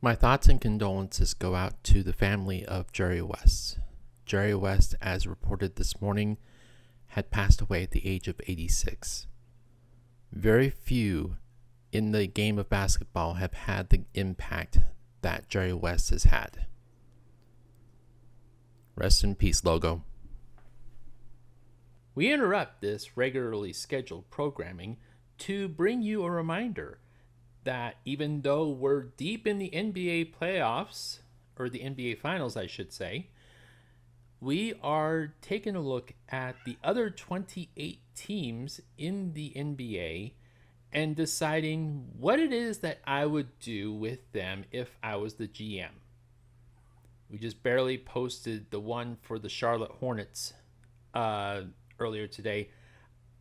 My thoughts and condolences go out to the family of Jerry West. Jerry West, as reported this morning, had passed away at the age of 86. Very few in the game of basketball have had the impact that Jerry West has had. Rest in peace, Logo. We interrupt this regularly scheduled programming to bring you a reminder that even though we're deep in the NBA playoffs, or the NBA finals, I should say, we are taking a look at the other 28 teams in the NBA and deciding what it is that I would do with them if I was the GM. We just barely posted the one for the Charlotte Hornets earlier today.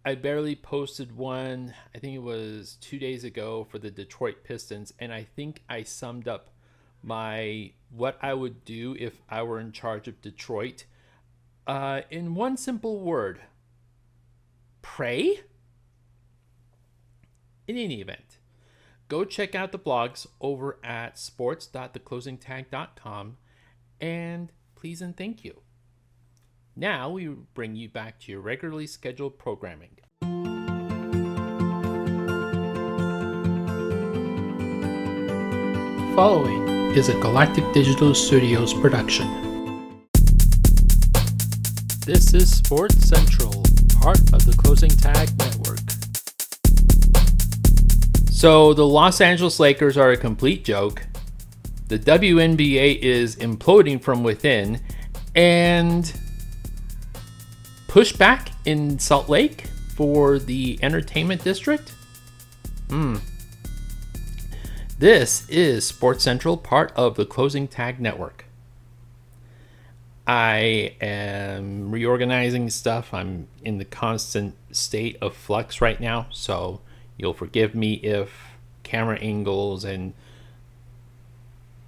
I barely posted one, I think it was 2 days ago, for the Detroit Pistons, and I think I summed up what I would do if I were in charge of Detroit in one simple word: pray. In any event, go check out the blogs over at sports.theclosingtag.com, and please and thank you. Now we bring you back to your regularly scheduled programming. Following is a Galactic Digital Studios production. This is Sports Central, part of the Closing Tag Network. So the Los Angeles Lakers are a complete joke. The WNBA is imploding from within, and pushback in Salt Lake for the entertainment district? This is Sports Central, part of the Closing Tag Network. I am reorganizing stuff. I'm in the constant state of flux right now, so you'll forgive me if camera angles and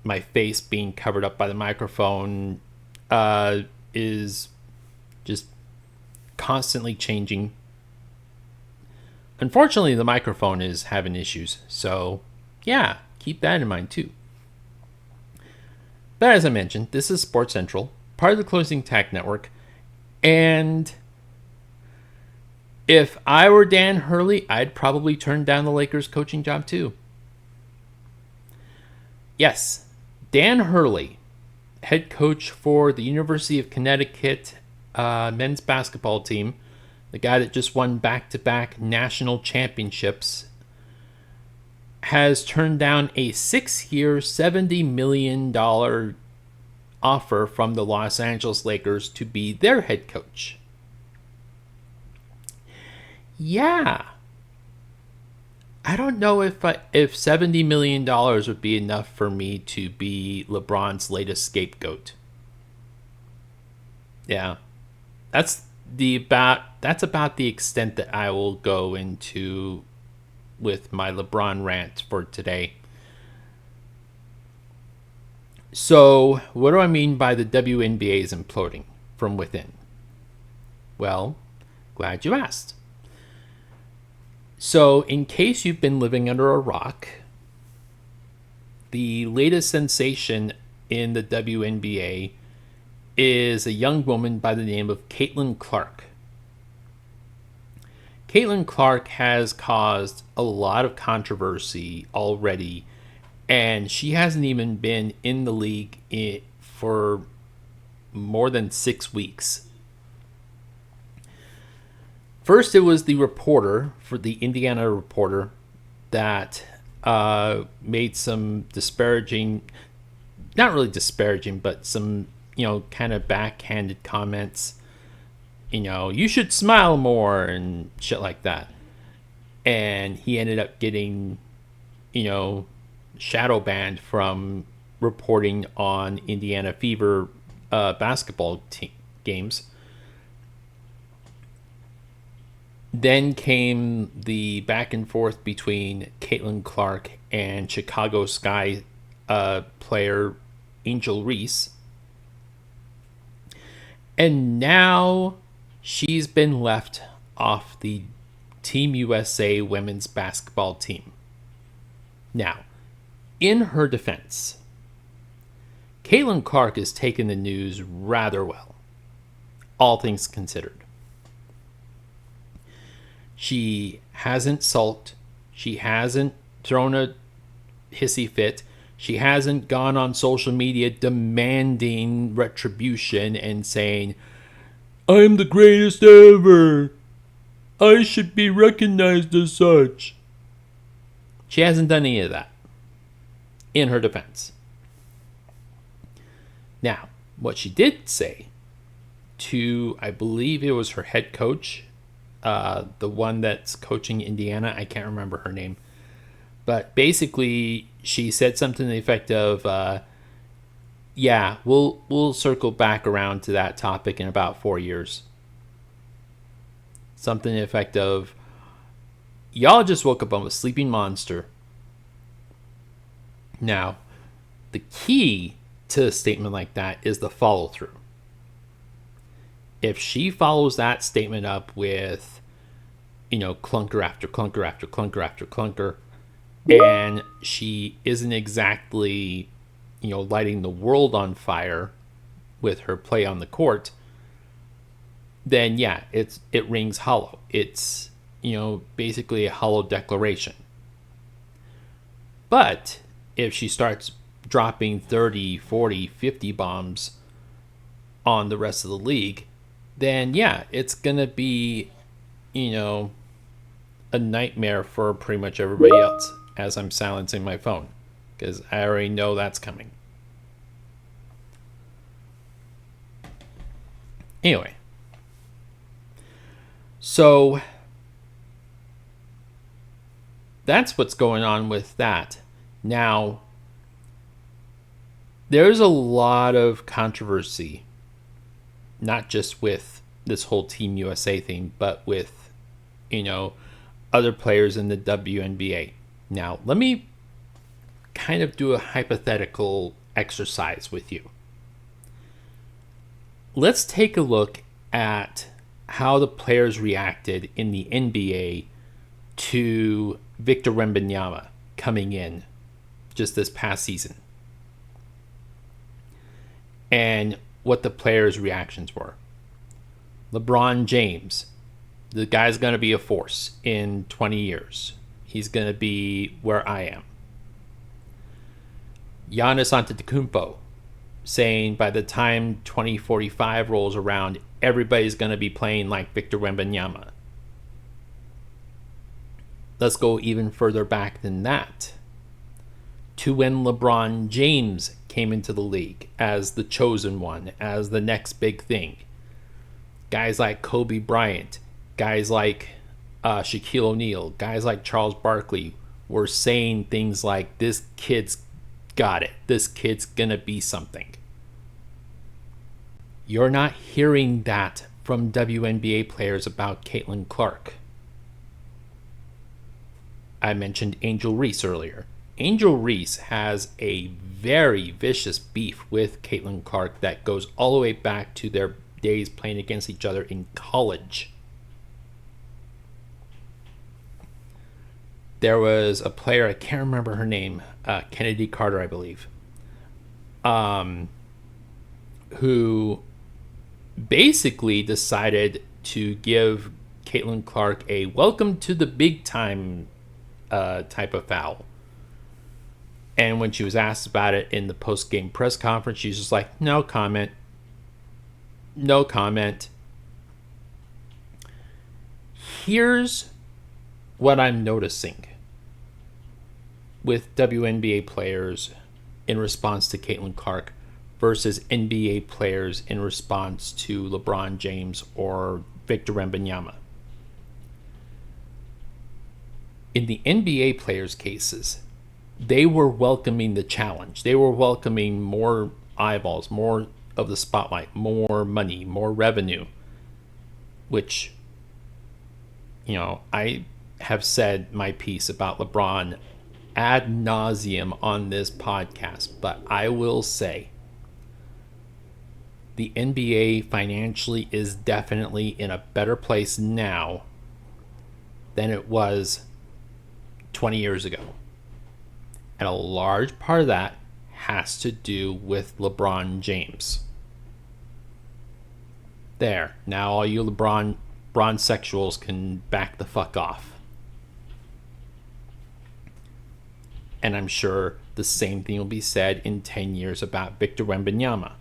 my face being covered up by the microphone is just constantly changing. Unfortunately, the microphone is having issues, so yeah, keep that in mind too. But as I mentioned, this is Sports Central, part of the Closing Tag Network, and if I were Dan Hurley, I'd probably turn down the Lakers coaching job too. Yes, Dan Hurley, head coach for the University of Connecticut men's basketball team, the guy that just won back-to-back national championships, has turned down a 6-year, $70 million offer from the Los Angeles Lakers to be their head coach. Yeah. I don't know if $70 million would be enough for me to be LeBron's latest scapegoat. Yeah. That's about the extent that I will go into with my LeBron rant for today. So, what do I mean by the WNBA is imploding from within? Well, glad you asked. So, in case you've been living under a rock, the latest sensation in the WNBA is a young woman by the name of Caitlin Clark. Caitlin Clark has caused a lot of controversy already, and she hasn't even been in the league for more than 6 weeks. First, it was the reporter for the Indiana Reporter that made some disparaging, not really disparaging, but some, kind of backhanded comments. You should smile more and shit like that. And he ended up getting, shadow banned from reporting on Indiana Fever basketball games. Then came the back and forth between Caitlin Clark and Chicago Sky player Angel Reese. And now she's been left off the Team USA women's basketball team. Now, in her defense, Caitlin Clark is taking the news rather well, all things considered. She hasn't sulked. She hasn't thrown a hissy fit. She hasn't gone on social media demanding retribution and saying, "I'm the greatest ever. I should be recognized as such." She hasn't done any of that, in her defense. Now, what she did say to, I believe it was her head coach, the one that's coaching Indiana, I can't remember her name, but basically she said something to the effect of, yeah, we'll circle back around to that topic in about 4 years. Something to the effect of, y'all just woke up on a sleeping monster. Now, the key to a statement like that is the follow through. If she follows that statement up with, clunker after clunker after clunker after clunker, and she isn't exactly, lighting the world on fire with her play on the court, then yeah, it rings hollow. It's, basically a hollow declaration. But if she starts dropping 30, 40, 50 bombs on the rest of the league, then yeah, it's going to be, a nightmare for pretty much everybody else, as I'm silencing my phone, because I already know that's coming. Anyway, so that's what's going on with that. Now, there's a lot of controversy, not just with this whole Team USA thing, but with, other players in the WNBA. Now, let me kind of do a hypothetical exercise with you. Let's take a look at how the players reacted in the NBA to Victor Wembanyama coming in just this past season, and what the players' reactions were. LeBron James, the guy's going to be a force in 20 years. He's going to be where I am. Giannis Antetokounmpo saying by the time 2045 rolls around, everybody's going to be playing like Victor Wembanyama. Let's go even further back than that, to when LeBron James came into the league as the chosen one, as the next big thing. Guys like Kobe Bryant, guys like Shaquille O'Neal, guys like Charles Barkley were saying things like, this kid's got it. This kid's gonna be something. You're not hearing that from WNBA players about Caitlin Clark. I mentioned Angel Reese earlier. Angel Reese has a very vicious beef with Caitlin Clark that goes all the way back to their days playing against each other in college. There was a player, I can't remember her name, Kennedy Carter, I believe, who basically decided to give Caitlin Clark a welcome to the big time type of foul. And when she was asked about it in the post-game press conference, she's just like, no comment. No comment. Here's what I'm noticing with WNBA players in response to Caitlin Clark versus NBA players in response to LeBron James or Victor Wembanyama. In the NBA players' cases, they were welcoming the challenge. They were welcoming more eyeballs, more of the spotlight, more money, more revenue, which, I have said my piece about LeBron ad nauseum on this podcast, but I will say the NBA financially is definitely in a better place now than it was 20 years ago. And a large part of that has to do with LeBron James. There. Now all you LeBron sexuals can back the fuck off. And I'm sure the same thing will be said in 10 years about Victor Wembanyama.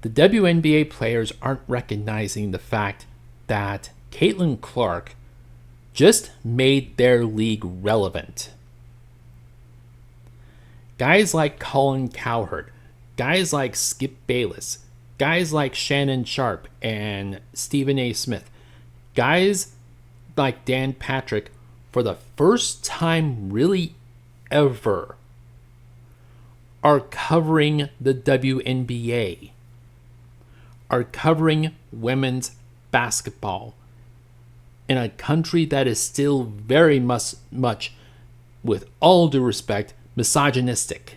The WNBA players aren't recognizing the fact that Caitlin Clark just made their league relevant. Guys like Colin Cowherd, guys like Skip Bayless, guys like Shannon Sharp and Stephen A. Smith, guys like Dan Patrick, for the first time really ever, are covering the WNBA, are covering women's basketball in a country that is still very much, with all due respect, misogynistic.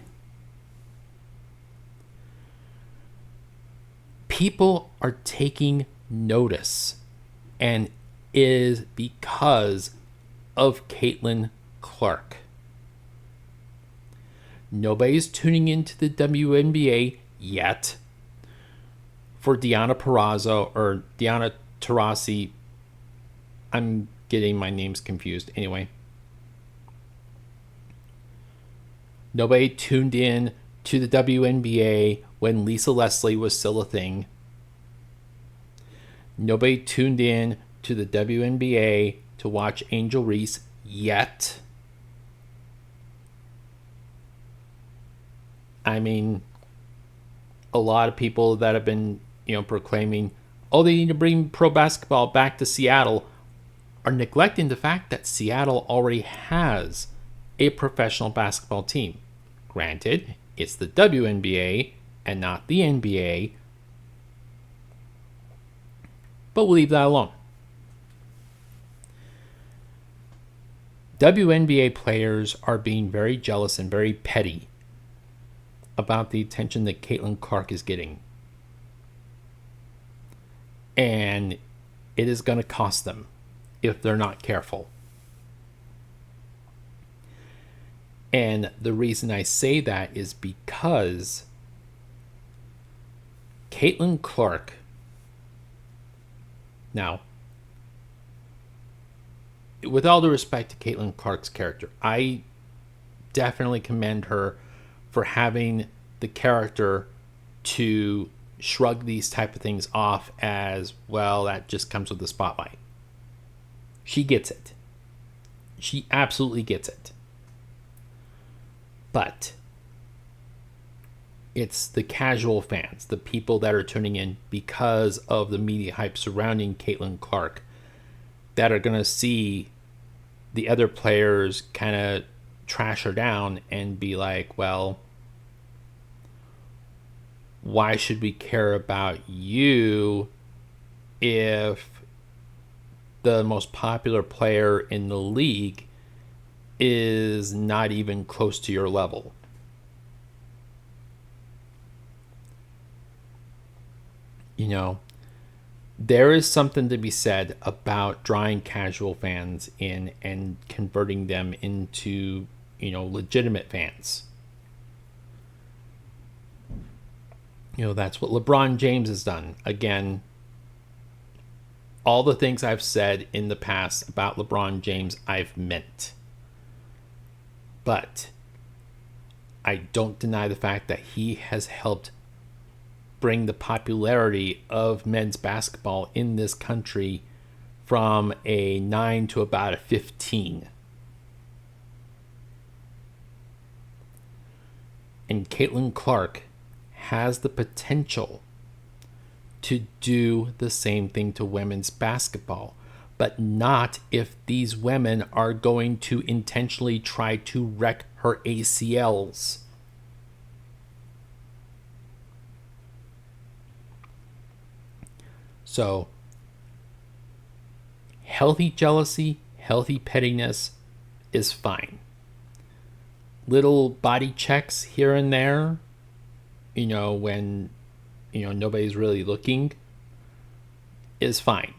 People are taking notice, and it is because of Caitlin Clark. Nobody's tuning into the WNBA yet for Diana Taurasi. I'm getting my names confused. Anyway. Nobody tuned in to the WNBA when Lisa Leslie was still a thing. Nobody tuned in to the WNBA to watch Angel Reese yet. I mean, a lot of people that have been, proclaiming, oh, they need to bring pro basketball back to Seattle, are neglecting the fact that Seattle already has a professional basketball team. Granted, it's the WNBA and not the NBA, but we'll leave that alone. WNBA players are being very jealous and very petty about the attention that Caitlin Clark is getting. And it is going to cost them if they're not careful. And the reason I say that is because Caitlin Clark, now, with all due respect to Caitlin Clark's character, I definitely commend her for having the character to shrug these type of things off as, well, that just comes with the spotlight. She gets it. She absolutely gets it. But it's the casual fans, the people that are tuning in because of the media hype surrounding Caitlin Clark, that are going to see the other players kind of trash her down and be like, well, why should we care about you if the most popular player in the league is not even close to your level? There is something to be said about drawing casual fans in and converting them into, legitimate fans. That's what LeBron James has done. Again, all the things I've said in the past about LeBron James, I've meant. But I don't deny the fact that he has helped bring the popularity of men's basketball in this country from a 9 to about a 15. And Caitlin Clark has the potential to do the same thing to women's basketball, but not if these women are going to intentionally try to wreck her ACLs. So, healthy jealousy, healthy pettiness is fine. Little body checks here and there, when, nobody's really looking, is fine.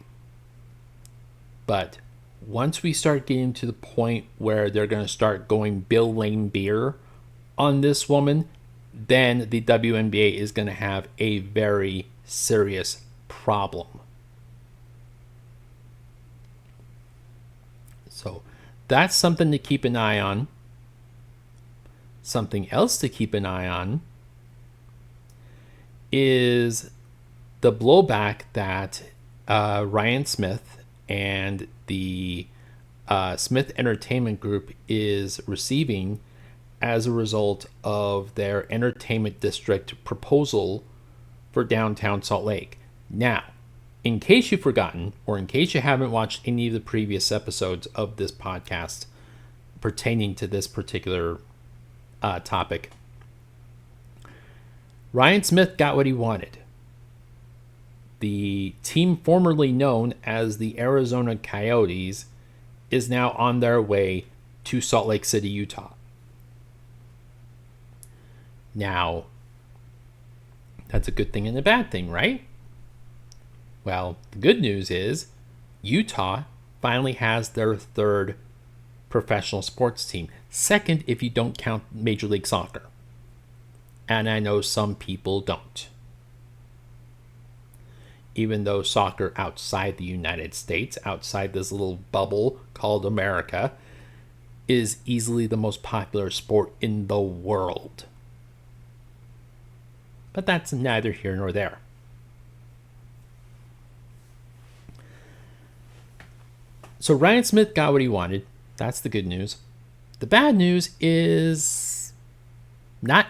But once we start getting to the point where they're going to start going Bill Lane beer on this woman, then the WNBA is going to have a very serious problem. So that's something to keep an eye on. Something else to keep an eye on is the blowback that Ryan Smith and the Smith Entertainment Group is receiving as a result of their entertainment district proposal for downtown Salt Lake. Now, in case you've forgotten, or in case you haven't watched any of the previous episodes of this podcast pertaining to this particular topic, Ryan Smith got what he wanted. The team formerly known as the Arizona Coyotes is now on their way to Salt Lake City, Utah. Now, that's a good thing and a bad thing, right? Well, the good news is Utah finally has their third professional sports team. Second, if you don't count Major League Soccer. And I know some people don't. Even though soccer outside the United States, outside this little bubble called America, is easily the most popular sport in the world. But that's neither here nor there. So Ryan Smith got what he wanted. That's the good news. The bad news is not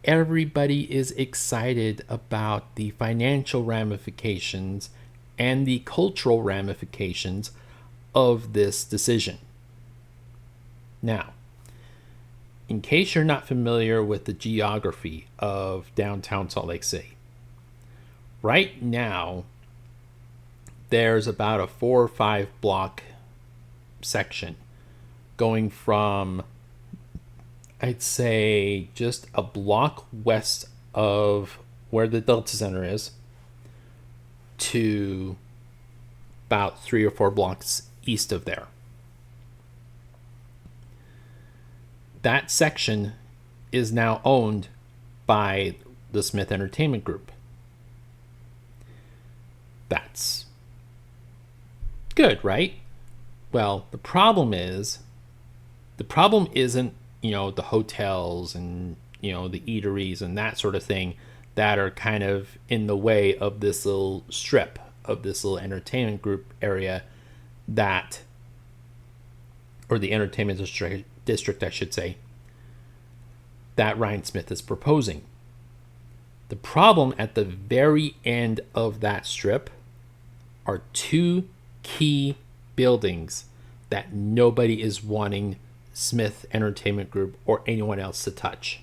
everybody is excited about the financial ramifications and the cultural ramifications of this decision. Now, in case you're not familiar with the geography of downtown Salt Lake City, right now there's about a 4 or 5 block section going from, I'd say, just a block west of where the Delta Center is to about 3 or 4 blocks east of there. That section is now owned by the Smith Entertainment Group. That's good, right? Well, the problem isn't, the hotels and, the eateries and that sort of thing that are kind of in the way of this little strip, of this little entertainment group area or the entertainment district, I should say, that Ryan Smith is proposing. The problem at the very end of that strip are 2 key buildings that nobody is wanting Smith Entertainment Group or anyone else to touch.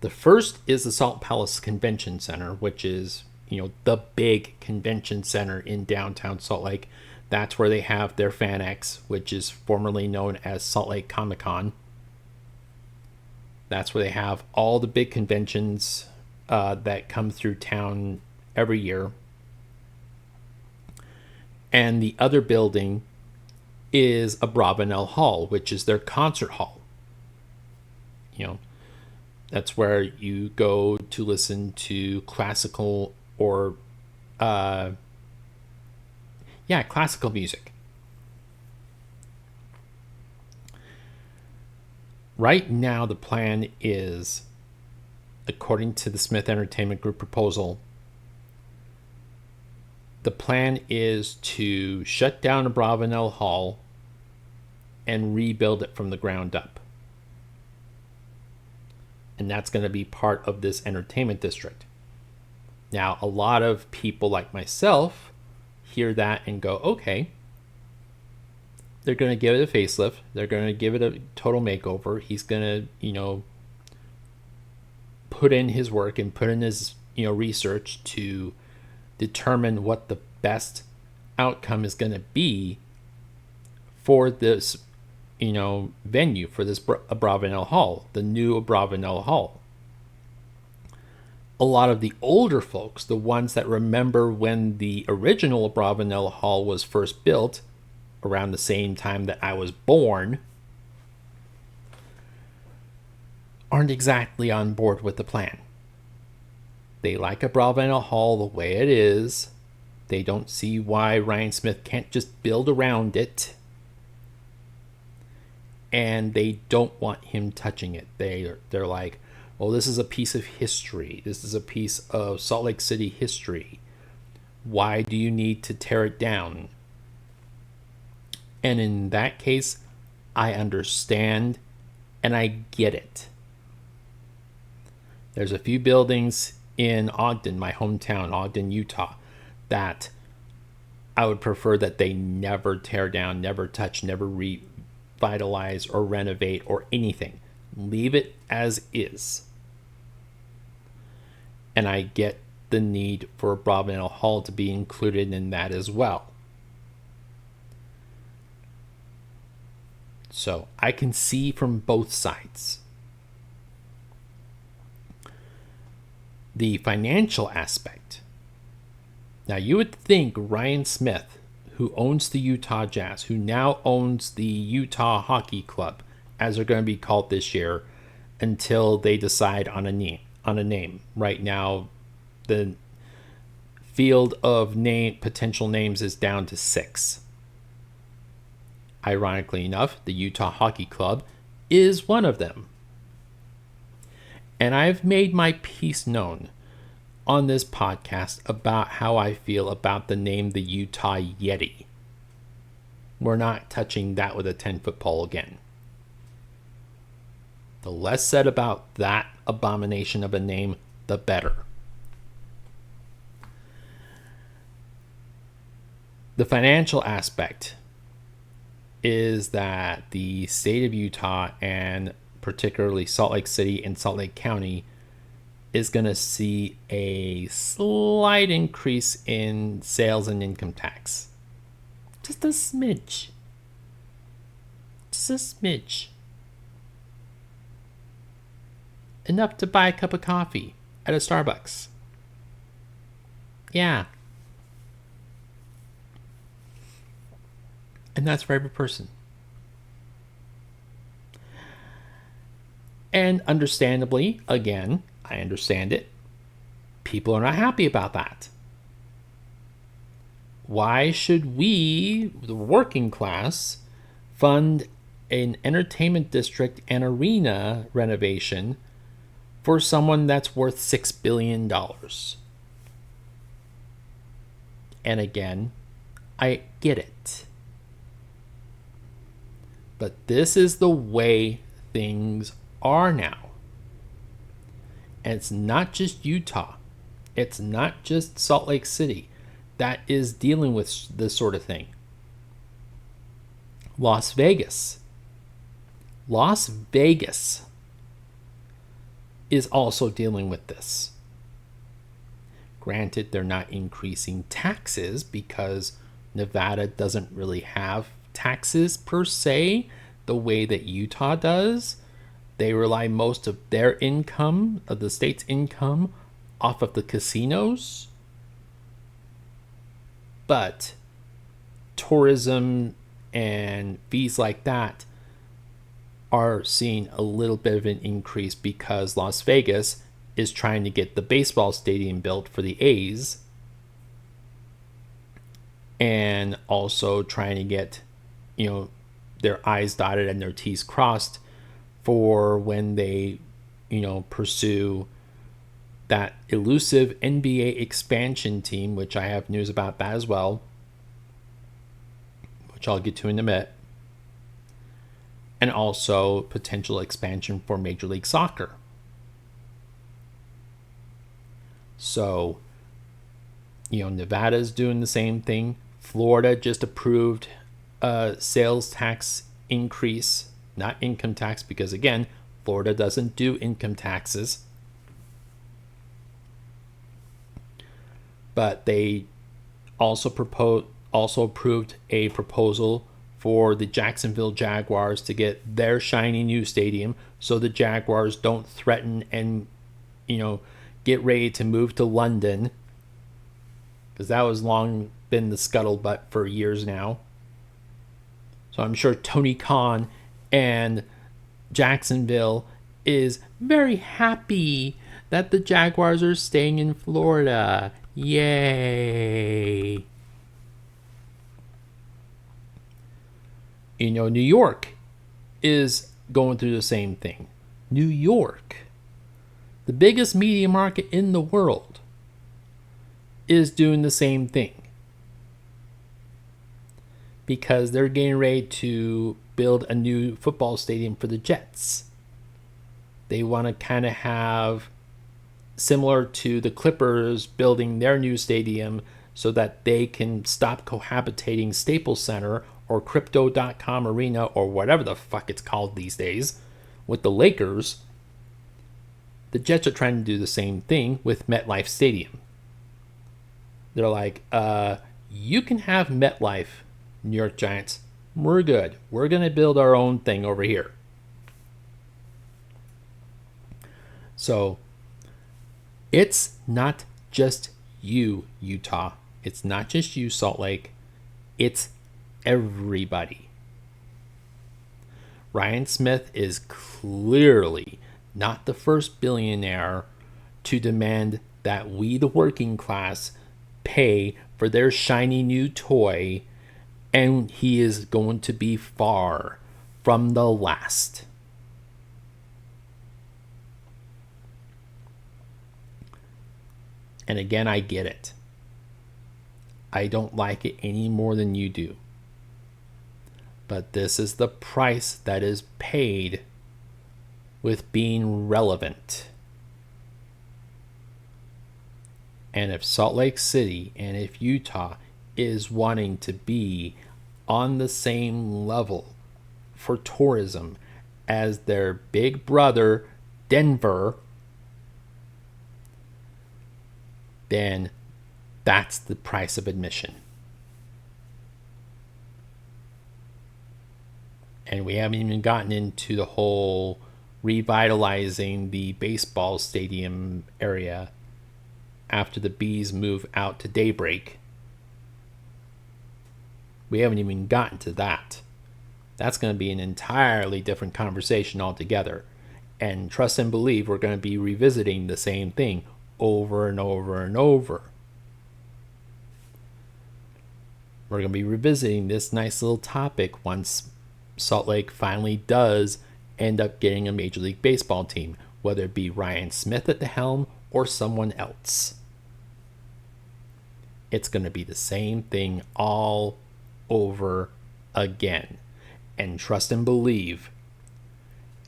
The first is the Salt Palace Convention Center, which is, the big convention center in downtown Salt Lake. That's where they have their FanX, which is formerly known as Salt Lake Comic-Con. That's where they have all the big conventions that come through town every year. And the other building is a Bravenel Hall, which is their concert hall. That's where you go to listen to classical or classical music. Right now, the plan is, according to the Smith Entertainment Group proposal, the plan is to shut down a Bravenel Hall and rebuild it from the ground up. And that's going to be part of this entertainment district. Now, a lot of people like myself hear that and go, okay, they're going to give it a facelift. They're going to give it a total makeover. He's going to, put in his work and put in his, research to determine what the best outcome is going to be for this, venue, for this Bravenel Hall, the new Bravenel Hall. A lot of the older folks, the ones that remember when the original Bravenel Hall was first built, around the same time that I was born, aren't exactly on board with the plan. They like a Broadbent Hall the way it is. They don't see why Ryan Smith can't just build around it. And they don't want him touching it. They're like, well, this is a piece of history. This is a piece of Salt Lake City history. Why do you need to tear it down? And in that case, I understand and I get it. There's a few buildings in Ogden, my hometown, Ogden, Utah, that I would prefer that they never tear down, never touch, never revitalize or renovate or anything. Leave it as is. And I get the need for a Broadbent Hall to be included in that as well. So I can see from both sides. The financial aspect. Now, you would think Ryan Smith, who owns the Utah Jazz, who now owns the Utah Hockey Club, as they're going to be called this year, until they decide on a name. Right now, the field of potential names is down to 6. Ironically enough, the Utah Hockey Club is one of them. And I've made my piece known on this podcast about how I feel about the name the Utah Yeti. We're not touching that with a 10-foot pole again. The less said about that abomination of a name, the better. The financial aspect is that the state of Utah, and particularly Salt Lake City and Salt Lake County, is going to see a slight increase in sales and income tax. Just a smidge. Just a smidge. Enough to buy a cup of coffee at a Starbucks. Yeah. And that's for every person. And understandably, again, I understand it, people are not happy about that. Why should we, the working class, fund an entertainment district and arena renovation for someone that's worth $6 billion? And again, I get it. But this is the way things are now. And it's not just Utah. It's not just Salt Lake City that is dealing with this sort of thing. Las Vegas. Las Vegas is also dealing with this. Granted, they're not increasing taxes because Nevada doesn't really have taxes per se the way that Utah does. They rely most of their income, of the state's income, off of the casinos. But tourism and fees like that are seeing a little bit of an increase because Las Vegas is trying to get the baseball stadium built for the A's, and also trying to get, their I's dotted and their T's crossed for when they, pursue that elusive NBA expansion team, which I have news about that as well, which I'll get to in a minute, and also potential expansion for Major League Soccer. So, Nevada's doing the same thing. Florida just approved a sales tax increase, not income tax, because again, Florida doesn't do income taxes. But they also approved a proposal for the Jacksonville Jaguars to get their shiny new stadium, so the Jaguars don't threaten and get ready to move to London, because that was long been the scuttlebutt for years now. So I'm sure Tony Khan and Jacksonville is very happy that the Jaguars are staying in Florida. Yay! New York is going through the same thing. New York, the biggest media market in the world, is doing the same thing because they're getting ready to build a new football stadium for the Jets. They want to kind of have similar to the Clippers building their new stadium so that they can stop cohabitating Staples Center or Crypto.com Arena or whatever the fuck it's called these days with the Lakers. The Jets are trying to do the same thing with MetLife Stadium. They're like, you can have MetLife, New York Giants. We're good. We're going to build our own thing over here. So it's not just you, Utah. It's not just you, Salt Lake. It's everybody. Ryan Smith is clearly not the first billionaire to demand that we, the working class, pay for their shiny new toy, and he is going to be far from the last. And again, I get it. I don't like it any more than you do. But this is the price that is paid with being relevant. And if Salt Lake City and if Utah is wanting to be on the same level for tourism as their big brother, Denver, then that's the price of admission. And we haven't even gotten into the whole revitalizing the baseball stadium area after the Bees move out to Daybreak. We haven't even gotten to that. That's going to be an entirely different conversation altogether. And trust and believe we're going to be revisiting the same thing over and over and over. We're going to be revisiting this nice little topic once Salt Lake finally does end up getting a Major League Baseball team, whether it be Ryan Smith at the helm or someone else. It's going to be the same thing all over again. And trust and believe,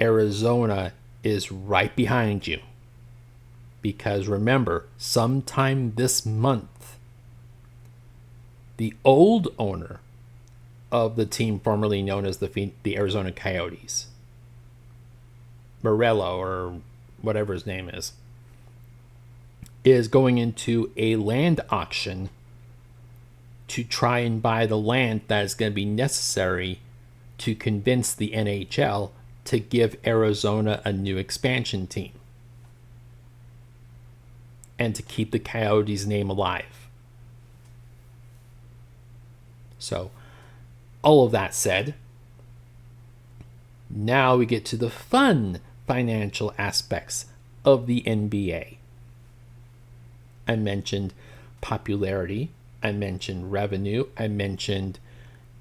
Arizona is right behind you. Because remember, sometime this month, the old owner of the team formerly known as the Arizona Coyotes, Morello or whatever his name is going into a land auction to try and buy the land that is going to be necessary to convince the NHL to give Arizona a new expansion team and to keep the Coyotes' name alive. So, all of that said, now we get to the fun financial aspects of the NBA. I mentioned popularity. I mentioned revenue. I mentioned,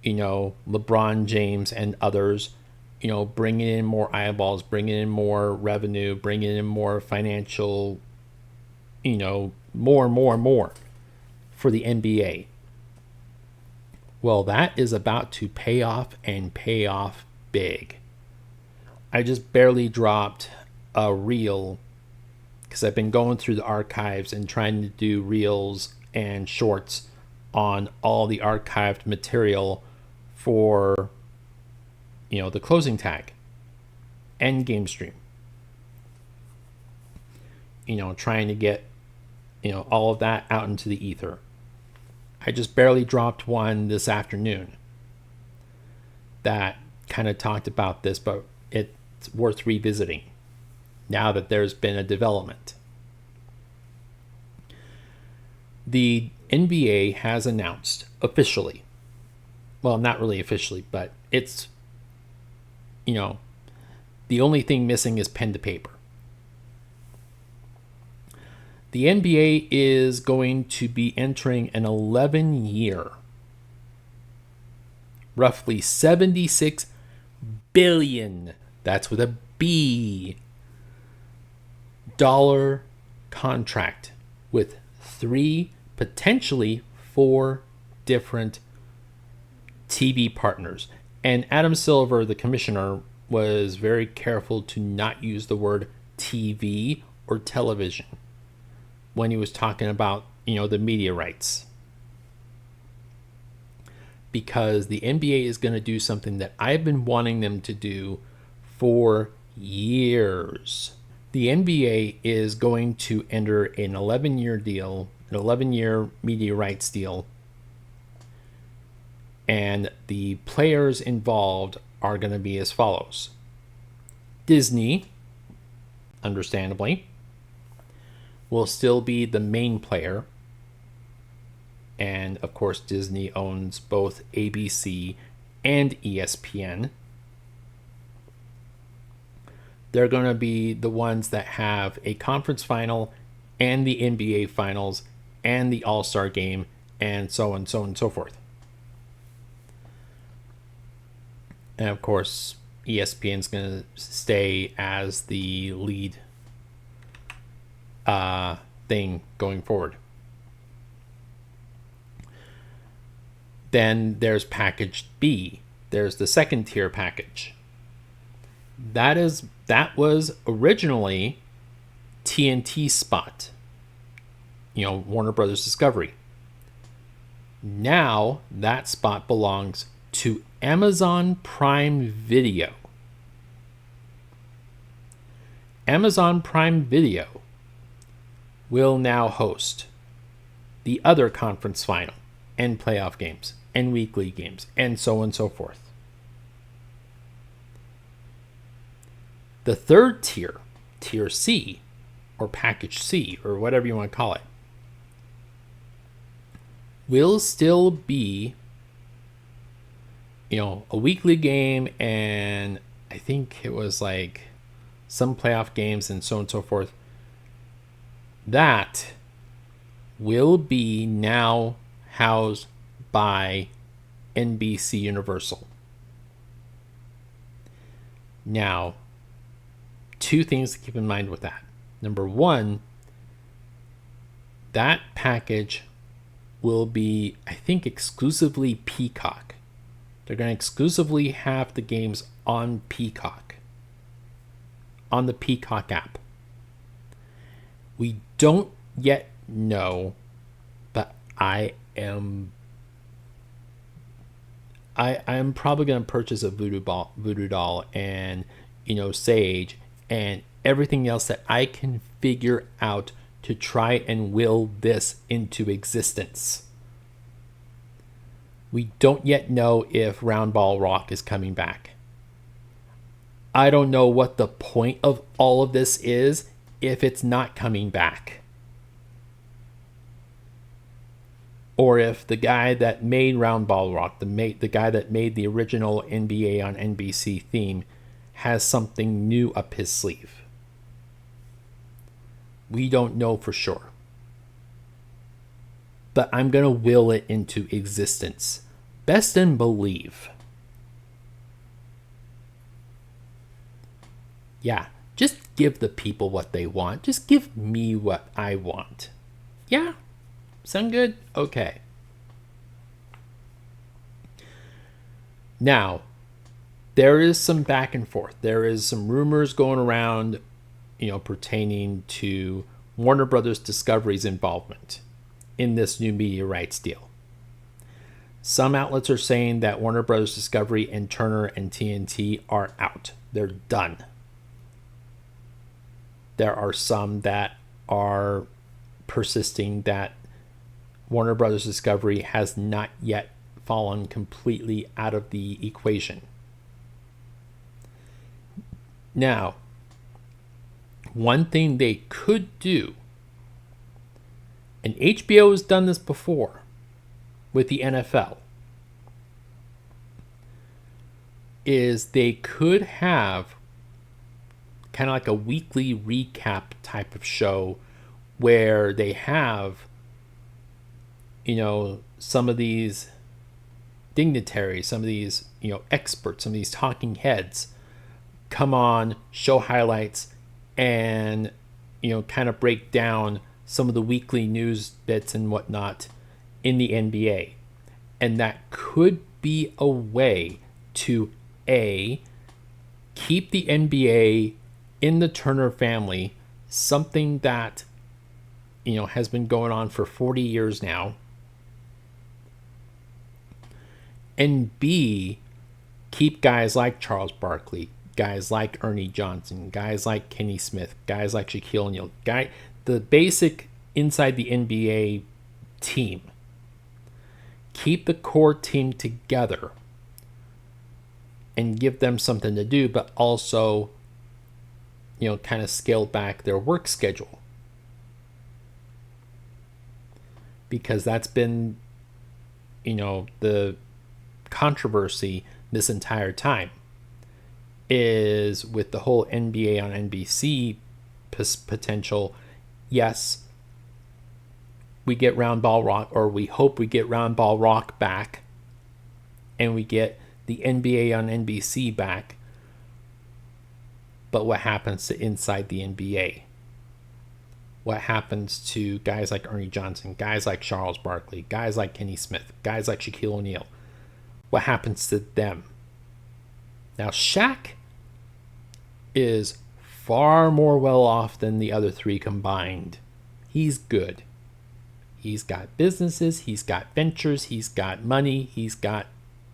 LeBron James and others, bringing in more eyeballs, bringing in more revenue, bringing in more financial, more for the NBA. Well, that is about to pay off and pay off big. I just barely dropped a reel because I've been going through the archives and trying to do reels and shorts on all the archived material for, the closing tag and game stream. Trying to get, all of that out into the ether. I just barely dropped one this afternoon that kind of talked about this, but it's worth revisiting now that there's been a development. The NBA has announced officially, well, not really officially, but it's, the only thing missing is pen to paper. The NBA is going to be entering an 11-year, roughly $76 billion, that's with a B, dollar contract with 3, potentially 4 different TV partners. And Adam Silver, the commissioner, was very careful to not use the word TV or television when he was talking about, the media rights. Because the NBA is going to do something that I've been wanting them to do for years. The NBA is going to enter an 11-year deal, an 11-year media rights deal, and the players involved are going to be as follows. Disney, understandably, will still be the main player. And of course, Disney owns both ABC and ESPN. They're going to be the ones that have a conference final and the NBA finals and the All-Star game and so on and so forth. And of course, ESPN's going to stay as the lead thing going forward. Then there's package B. There's the second tier package. That was originally TNT's spot. Warner Brothers Discovery. Now that spot belongs to Amazon Prime Video. Amazon Prime Video will now host the other conference final and playoff games and weekly games and so on and so forth. The third tier, tier C, or package C, or whatever you want to call it, will still be, a weekly game, and I think it was like some playoff games and so on and so forth. That will be now housed by NBC Universal. Now, 2 things to keep in mind with that. Number 1, that package will be, I think, exclusively Peacock. They're going to exclusively have the games on Peacock, on the Peacock app. We don't yet know, but I am probably going to purchase a voodoo doll and, Sage and everything else that I can figure out to try and will this into existence. We don't yet know if Round Ball Rock is coming back. I don't know what the point of all of this is if it's not coming back. Or if the guy that made Round Ball Rock, the guy that made the original NBA on NBC theme, has something new up his sleeve. We don't know for sure. But I'm going to will it into existence. Best and believe. Yeah, just give the people what they want. Just give me what I want. Yeah? Sound good? Okay. Now, there is some back and forth. There is some rumors going around, pertaining to Warner Brothers Discovery's involvement in this new media rights deal. Some outlets are saying that Warner Brothers Discovery and Turner and TNT are out. They're done. There are some that are persisting that Warner Brothers Discovery has not yet fallen completely out of the equation. Now, one thing they could do, and HBO has done this before with the NFL. is they could have kind of like a weekly recap type of show where they have, some of these dignitaries, some of these, experts, some of these talking heads come on, show highlights, and, kind of break down some of the weekly news bits and whatnot in the NBA. And that could be a way to keep the NBA in the Turner family, something that has been going on for 40 years now, and B, keep guys like Charles Barkley, guys like Ernie Johnson, guys like Kenny Smith, guys like Shaquille O'Neal, the basic inside the NBA team. Keep the core team together and give them something to do, but also, kind of scale back their work schedule. Because that's been, the controversy this entire time, is with the whole NBA on NBC potential. Yes, we get round ball rock, or we hope we get round ball rock back, and we get the NBA on NBC back. But what happens to inside the NBA? What happens to guys like Ernie Johnson, guys like Charles Barkley, guys like Kenny Smith, guys like Shaquille O'Neal? What happens to them? Now, Shaq is far more well off than the other three combined. He's good. He's got businesses, he's got ventures, he's got money, he's got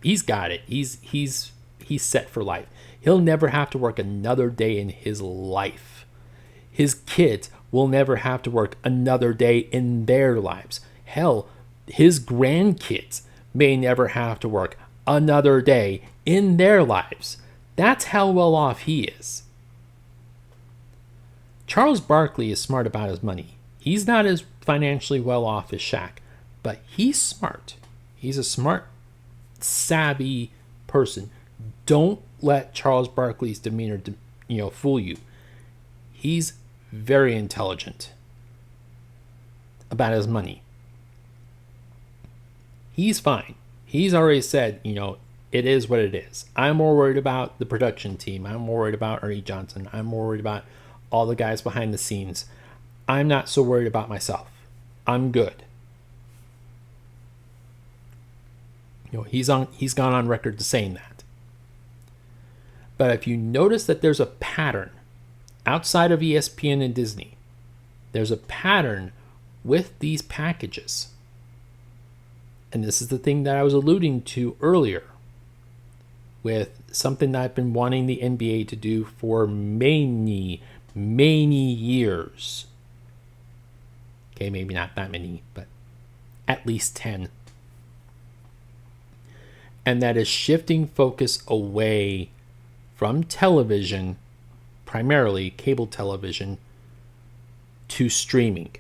it. He's set for life. He'll never have to work another day in his life. His kids will never have to work another day in their lives. Hell, his grandkids may never have to work another day in their lives. That's how well off he is. Charles Barkley is smart about his money. He's not as financially well off as Shaq, but he's smart. He's a smart, savvy person. Don't let Charles Barkley's demeanor, fool you. He's very intelligent about his money. He's fine. He's already said, it is what it is. I'm more worried about the production team. I'm more worried about Ernie Johnson. I'm more worried about all the guys behind the scenes. I'm not so worried about myself. I'm good. He's gone on record to saying that. But if you notice that there's a pattern outside of ESPN and Disney, there's a pattern with these packages. And this is the thing that I was alluding to earlier with something that I've been wanting the NBA to do for many, many years. Okay, maybe not that many, but at least 10. And that is shifting focus away from television, primarily cable television, to streaming.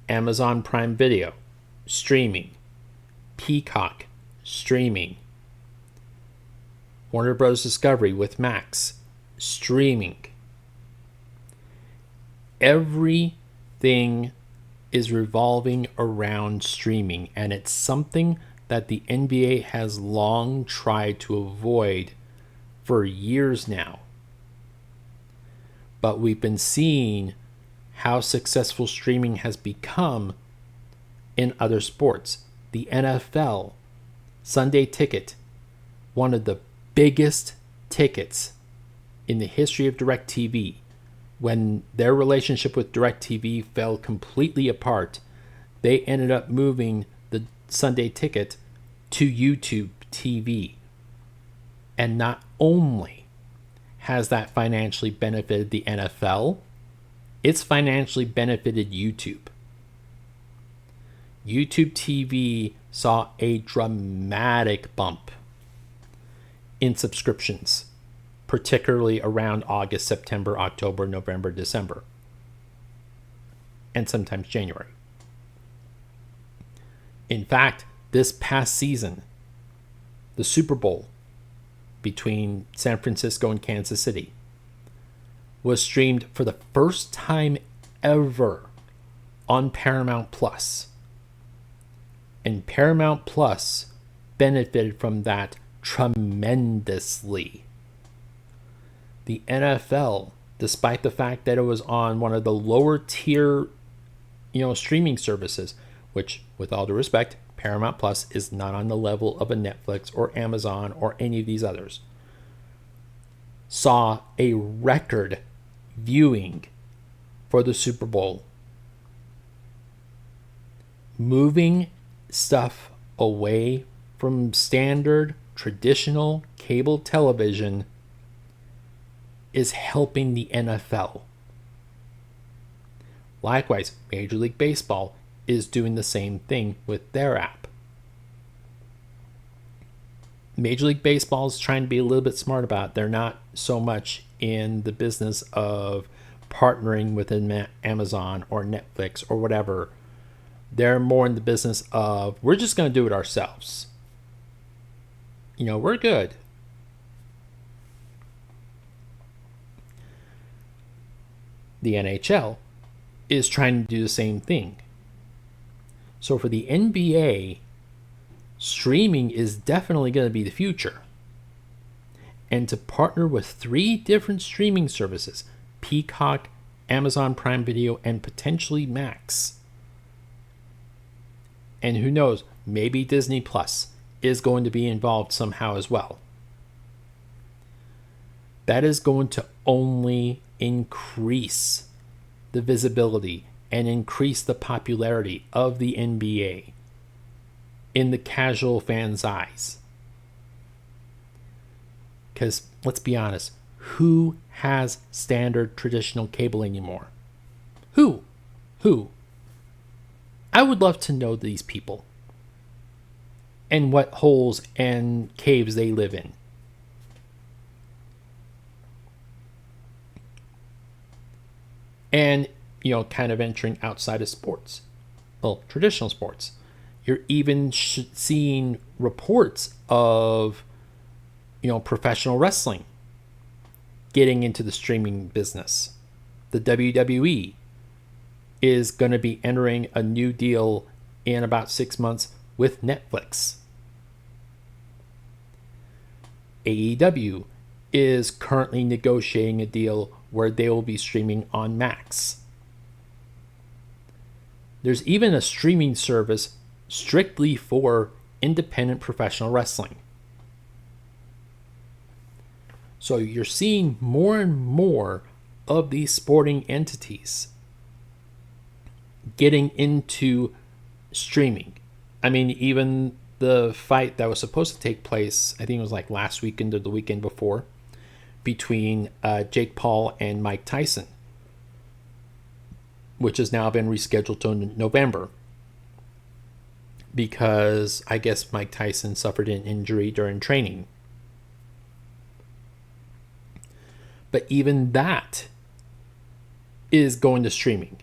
Amazon Prime Video, streaming. Peacock, streaming. Warner Bros. Discovery with Max, streaming. Everything is revolving around streaming, and it's something that the NBA has long tried to avoid for years now. But we've been seeing how successful streaming has become in other sports. The NFL, Sunday Ticket, one of the biggest tickets in the history of DirecTV. When their relationship with DirecTV fell completely apart, they ended up moving the Sunday Ticket to YouTube TV. And not only has that financially benefited the NFL, it's financially benefited YouTube. YouTube TV saw a dramatic bump in subscriptions, particularly around August, September, October, November, December, and sometimes January. In fact, this past season, the Super Bowl between San Francisco and Kansas City, was streamed for the first time ever on Paramount Plus. And Paramount Plus benefited from that tremendously. The NFL, despite the fact that it was on one of the lower tier, streaming services, which, with all due respect, Paramount Plus is not on the level of a Netflix or Amazon or any of these others, saw a record viewing for the Super Bowl, moving stuff away from standard traditional cable television is helping the NFL. Likewise, Major League Baseball is doing the same thing with their app. Major League Baseball is trying to be a little bit smart about it. They're not so much in the business of partnering with Amazon or Netflix or whatever. They're more in the business of, we're just going to do it ourselves. We're good. The NHL is trying to do the same thing. So for the NBA, streaming is definitely going to be the future. And to partner with 3 different streaming services, Peacock, Amazon Prime Video, and potentially Max. And who knows, maybe Disney Plus is going to be involved somehow as well. That is going to only increase the visibility and increase the popularity of the NBA in the casual fan's eyes. Because let's be honest, who has standard traditional cable anymore? Who? I would love to know these people and what holes and caves they live in. And, kind of entering outside of sports. Well, traditional sports. You're even seeing reports of, professional wrestling getting into the streaming business. The WWE is going to be entering a new deal in about 6 months with Netflix. AEW is currently negotiating a deal where they will be streaming on Max. There's even a streaming service strictly for independent professional wrestling. So you're seeing more and more of these sporting entities getting into streaming. I mean, even the fight that was supposed to take place, I think it was like last weekend or the weekend before, between Jake Paul and Mike Tyson, which has now been rescheduled to November because I guess Mike Tyson suffered an injury during training. But even that is going to streaming.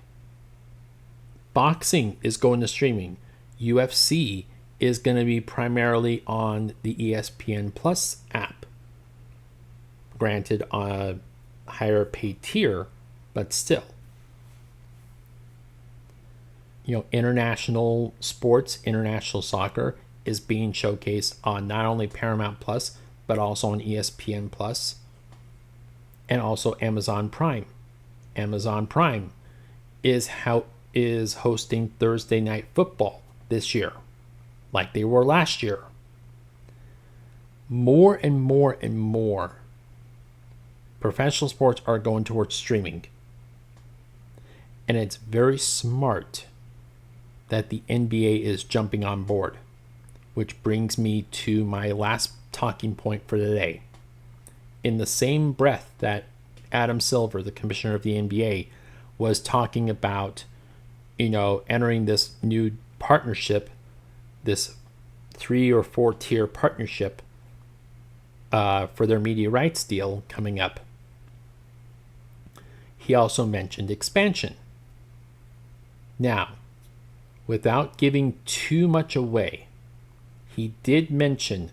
Boxing is going to streaming. UFC is going to be primarily on the ESPN Plus app. Granted, on a higher paid tier, but still. International sports, international soccer is being showcased on not only Paramount Plus, but also on ESPN Plus and also Amazon Prime. Amazon Prime is hosting Thursday Night Football this year, like they were last year. More and more and more professional sports are going towards streaming. And it's very smart that the NBA is jumping on board, which brings me to my last talking point for today. In the same breath that Adam Silver, the commissioner of the NBA, was talking about, entering this new partnership, this 3 or 4 tier partnership for their media rights deal coming up. He also mentioned expansion. Now, without giving too much away, he did mention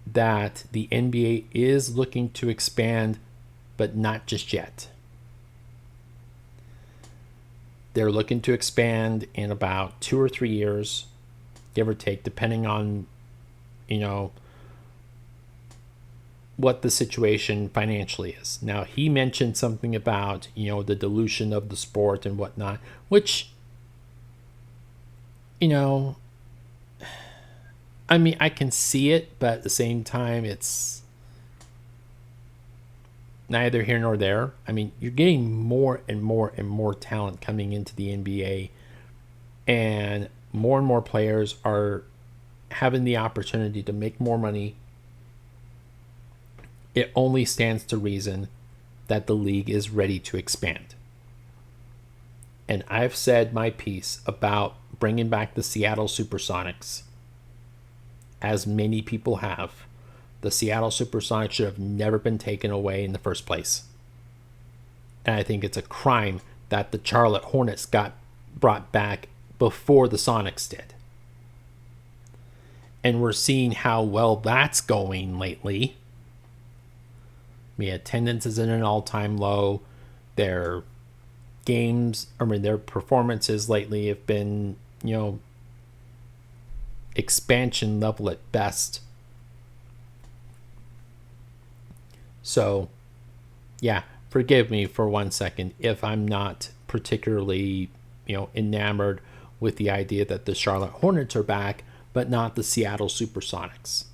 that the NBA is looking to expand, but not just yet. They're looking to expand in about 2 or 3 years, give or take, depending on, what the situation financially is. Now, he mentioned something about, the dilution of the sport and whatnot, which, I can see it, but at the same time, it's neither here nor there. You're getting more and more talent coming into the NBA, and more players are having the opportunity to make more money. It only stands to reason that the league is ready to expand. And I've said my piece about bringing back the Seattle Supersonics, as many people have. The Seattle Supersonics should have never been taken away in the first place. And I think it's a crime that the Charlotte Hornets got brought back before the Sonics did. And we're seeing how well that's going lately. Attendance is in an all-time low. Their their performances lately have been, expansion level at best. So, yeah, forgive me for 1 second if I'm not particularly, enamored with the idea that the Charlotte Hornets are back, but not the Seattle Supersonics.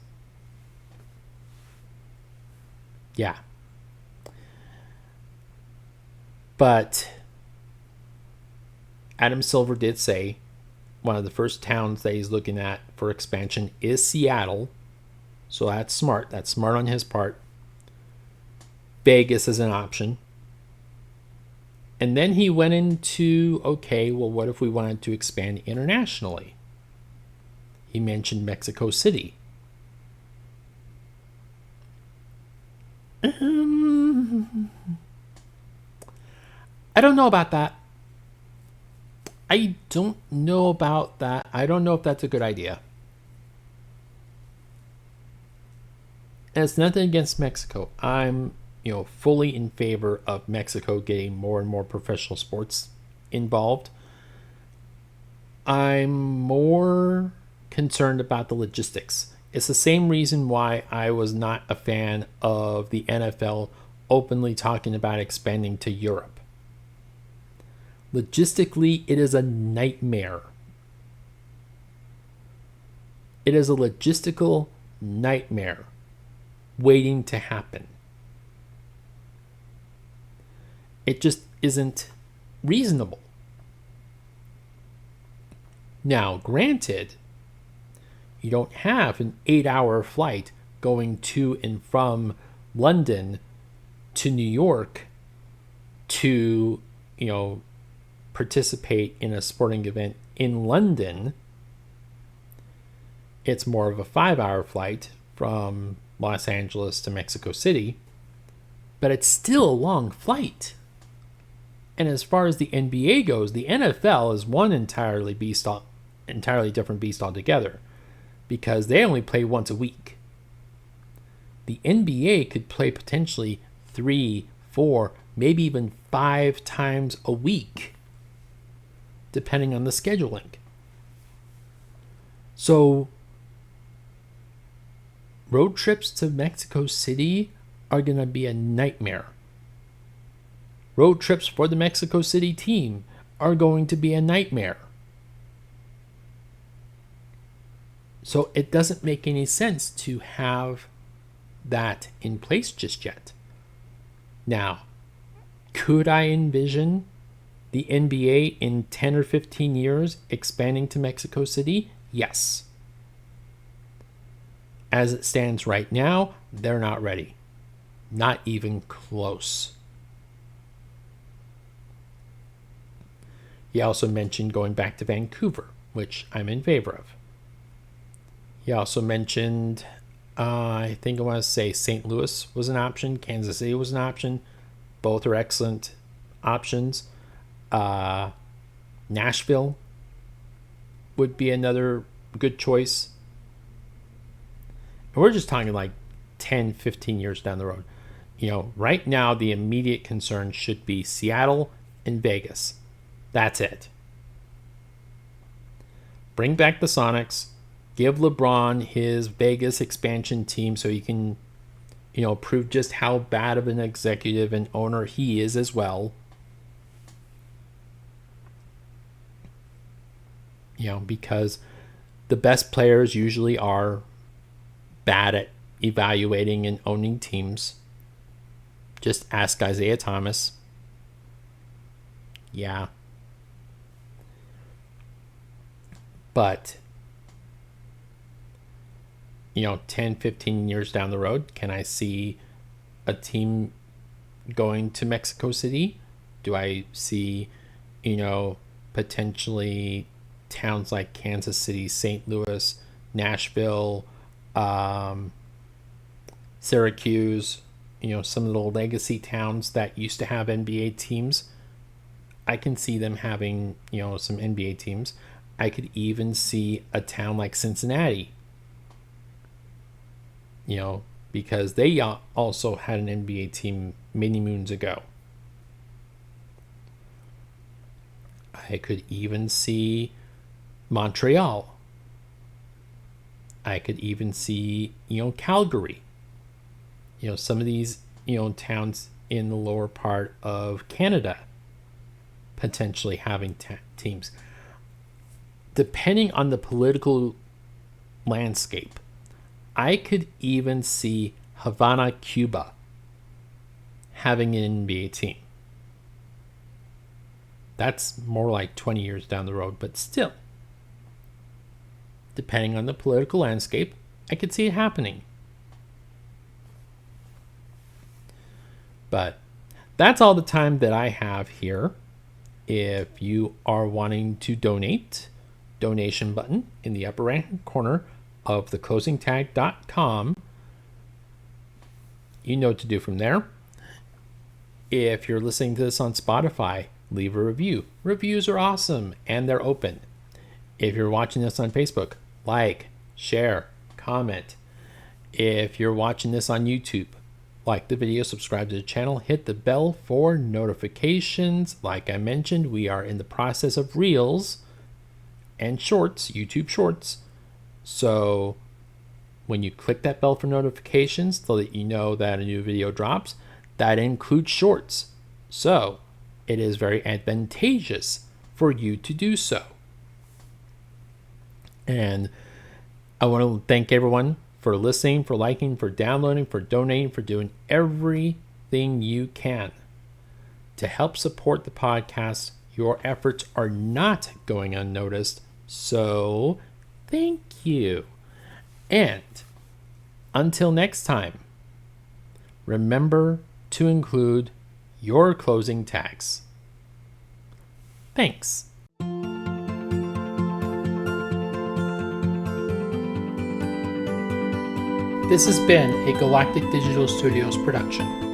Yeah. But Adam Silver did say one of the first towns that he's looking at for expansion is Seattle. So that's smart. That's smart on his part. Vegas is an option. And then he went into, okay, well, what if we wanted to expand internationally? He mentioned Mexico City. I don't know about that. I don't know if that's a good idea. And it's nothing against Mexico. I'm, fully in favor of Mexico getting more and more professional sports involved. I'm more concerned about the logistics. It's the same reason why I was not a fan of the NFL openly talking about expanding to Europe. Logistically, it is a nightmare. It is a logistical nightmare waiting to happen. It just isn't reasonable. Now, granted, you don't have an 8-hour flight going to and from London to New York to, participate in a sporting event in London. It's more of a 5-hour flight from Los Angeles to Mexico City, but it's still a long flight. And as far as the NBA goes, the NFL is one entirely different beast altogether, because they only play once a week. The NBA could play potentially 3, 4, maybe even 5 times a week, depending on the scheduling. So, road trips to Mexico City are going to be a nightmare. Road trips for the Mexico City team are going to be a nightmare. So it doesn't make any sense to have that in place just yet. Now, could I envision the NBA in 10 or 15 years expanding to Mexico City? Yes. As it stands right now, they're not ready. Not even close. He also mentioned going back to Vancouver, which I'm in favor of. He also mentioned, I think I want to say St. Louis was an option, Kansas City was an option. Both are excellent options. Nashville would be another good choice. We're just talking like 10, 15 years down the road. Right now, the immediate concern should be Seattle and Vegas. That's it. Bring back the Sonics. Give LeBron his Vegas expansion team so he can, prove just how bad of an executive and owner he is as well. Because the best players usually are bad at evaluating and owning teams. Just ask Isaiah Thomas. Yeah. But, 10, 15 years down the road, can I see a team going to Mexico City? Do I see, potentially towns like Kansas City, St. Louis, Nashville, Syracuse, some of the legacy towns that used to have NBA teams? I can see them having, some NBA teams. I could even see a town like Cincinnati, because they also had an NBA team many moons ago. I could even see Montreal. I could even see, Calgary. Some of these, towns in the lower part of Canada potentially having teams. Depending on the political landscape, I could even see Havana, Cuba having an NBA team. That's more like 20 years down the road, but still, depending on the political landscape, I could see it happening. But that's all the time that I have here. If you are wanting to donate, donation button in the upper right hand corner of theclosingtag.com. You know what to do from there. If you're listening to this on Spotify, leave a review. Reviews are awesome and they're open. If you're watching this on Facebook, like, share, comment. If you're watching this on YouTube, like the video, subscribe to the channel, hit the bell for notifications. Like I mentioned, we are in the process of Reels and Shorts, YouTube Shorts. So when you click that bell for notifications so that you know that a new video drops, that includes Shorts. So it is very advantageous for you to do so. And I want to thank everyone for listening, for liking, for downloading, for donating, for doing everything you can to help support the podcast. Your efforts are not going unnoticed, so thank you. And until next time, remember to include your closing tags. Thanks. This has been a Galactic Digital Studios production.